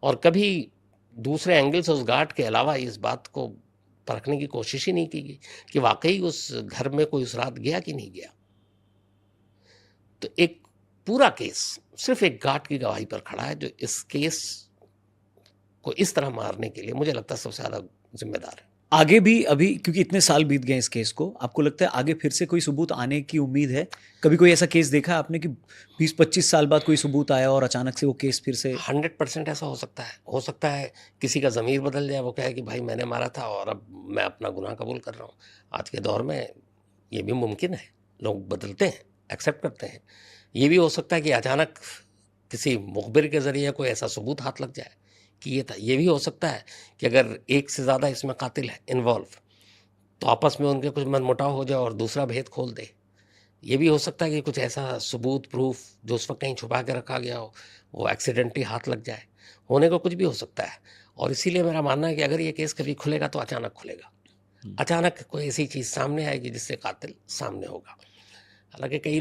और कभी दूसरे एंगल से उस गार्ड के अलावा इस बात को परखने की कोशिश ही नहीं की गई कि वाक़ई उस घर में कोई उस रात गया कि नहीं गया। तो एक पूरा केस सिर्फ़ एक गार्ड की गवाही पर खड़ा है, जो इस केस को इस तरह मारने के लिए मुझे लगता है सबसे ज़्यादा ज़िम्मेदार है। आगे भी अभी क्योंकि इतने साल बीत गए इस केस को, आपको लगता है आगे फिर से कोई सबूत आने की उम्मीद है? कभी कोई ऐसा केस देखा है आपने कि 20-25 साल बाद कोई सबूत आया और अचानक से वो केस फिर से 100% ऐसा हो सकता है। हो सकता है किसी का ज़मीर बदल जाए, वो कहे कि भाई मैंने मारा था और अब मैं अपना गुनाह कबूल कर रहा हूँ। आज के दौर में ये भी मुमकिन है, लोग बदलते हैं, एक्सेप्ट करते हैं। ये भी हो सकता है कि अचानक किसी मुखबिर के ज़रिए कोई ऐसा सबूत हाथ लग जाए कि ये था। ये भी हो सकता है कि अगर एक से ज़्यादा इसमें कातिल है इन्वॉल्व, तो आपस में उनके कुछ मनमुटाव हो जाए और दूसरा भेद खोल दे। ये भी हो सकता है कि कुछ ऐसा सबूत, प्रूफ़ जो उस वक़्त कहीं छुपा के रखा गया हो, वो एक्सीडेंटली हाथ लग जाए। होने को कुछ भी हो सकता है और इसीलिए मेरा मानना है कि अगर ये केस कभी खुलेगा तो अचानक खुलेगा। हुँ। अचानक कोई ऐसी चीज़ सामने आएगी जिससे कातिल सामने होगा। हालाँकि कई